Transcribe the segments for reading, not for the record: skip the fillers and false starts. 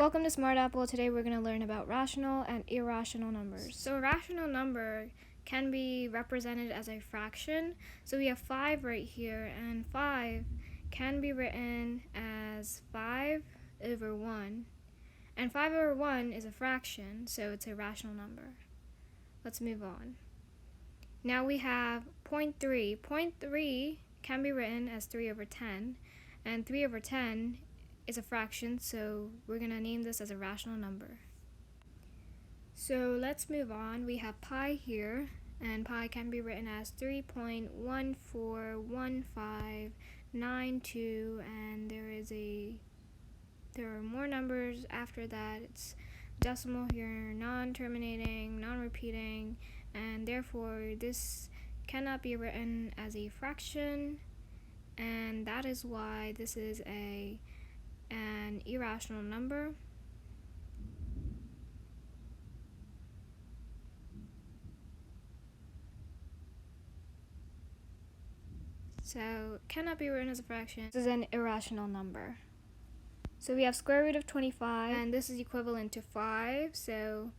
Welcome to Smart Apple. Today we're going to learn about rational and irrational numbers. So a rational number can be represented as a fraction. So we have 5 right here, and 5 can be written as 5 over 1. And 5 over 1 is a fraction, so it's a rational number. Let's move on. Now we have 0.3. 0.3 can be written as 3 over 10, and 3 over 10 is a fraction, so we're going to name this as a rational number. So let's move on. We have pi here, and pi can be written as 3.141592, and there are more numbers after that. It's decimal here, non-terminating, non-repeating, and therefore this cannot be written as a fraction, and that is why this is an irrational number. So it cannot be written as a fraction. This is an irrational number. So we have square root of 25, and this is equivalent to 5, so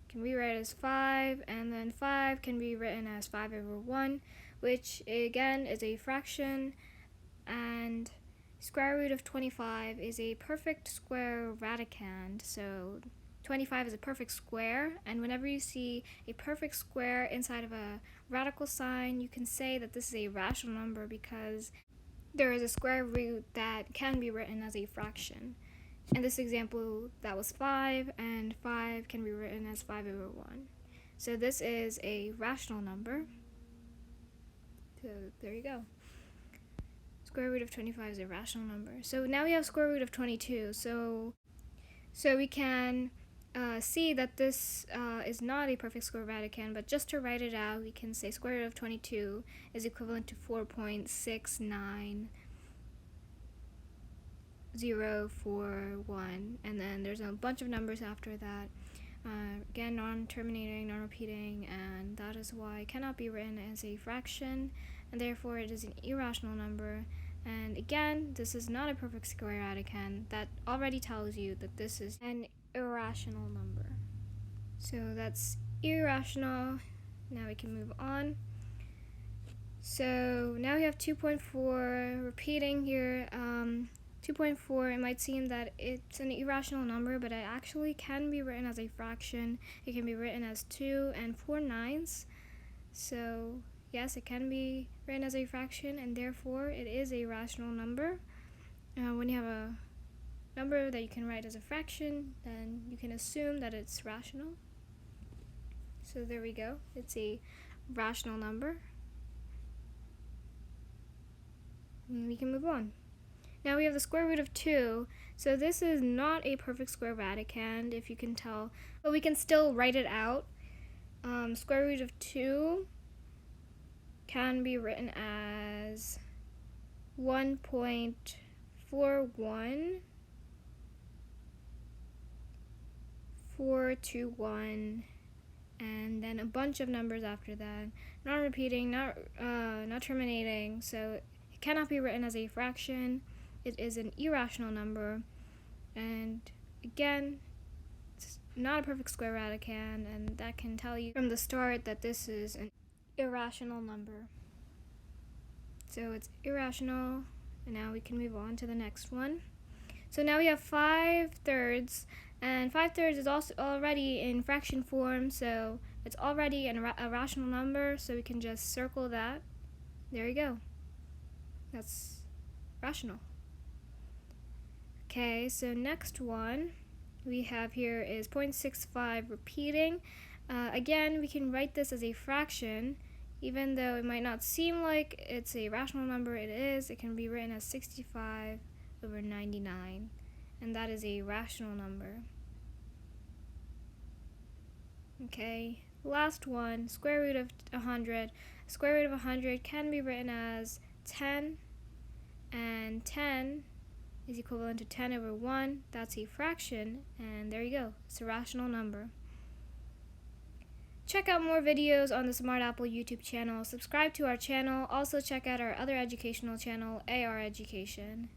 can be written as 5, and then 5 can be written as 5 over 1, which again is a fraction, and square root of 25 is a perfect square radicand. So 25 is a perfect square, and whenever you see a perfect square inside of a radical sign, you can say that this is a rational number because there is a square root that can be written as a fraction. In this example, that was 5, and 5 can be written as 5 over 1. So this is a rational number. So there you go. Square root of 25 is a rational number. So now we have square root of 22. So we can see that this is not a perfect square radicand, but just to write it out, we can say square root of 22 is equivalent to 4.69041, and then there's a bunch of numbers after that. Again, non-terminating, non-repeating, and that is why it cannot be written as a fraction, and therefore it is an irrational number. And again, this is not a perfect square radicand. That already tells you that this is an irrational number. So that's irrational. Now we can move on. So now we have 2.4 repeating here. 2.4, it might seem that it's an irrational number, but it actually can be written as a fraction. It can be written as 2 and 4/9. So yes, it can be written as a fraction, and therefore it is a rational number. When you have a number that you can write as a fraction, then you can assume that it's rational. So there we go. It's a rational number. And we can move on. Now we have the square root of 2. So this is not a perfect square radicand, if you can tell, but we can still write it out. Square root of 2 can be written as 1.41421, and then a bunch of numbers after that, non-repeating, not terminating, so it cannot be written as a fraction. It is an irrational number, and again, it's not a perfect square radicand, and that can tell you from the start that this is an irrational number. So it's irrational, and now we can move on to the next one. So now we have 5/3, and 5/3 is also already in fraction form, so it's already a rational number, so we can just circle that. There you go. That's rational. Okay, so next one we have here is 0.65 repeating. Again, we can write this as a fraction, even though it might not seem like it's a rational number. It is. It can be written as 65 over 99, and that is a rational number. Okay, last one, square root of 100. Square root of 100 can be written as 10, and 10 is equivalent to 10 over 1. That's a fraction, and there you go. It's a rational number. Check out more videos on the Smart Apple YouTube channel. Subscribe to our channel. Also check out our other educational channel, AR Education.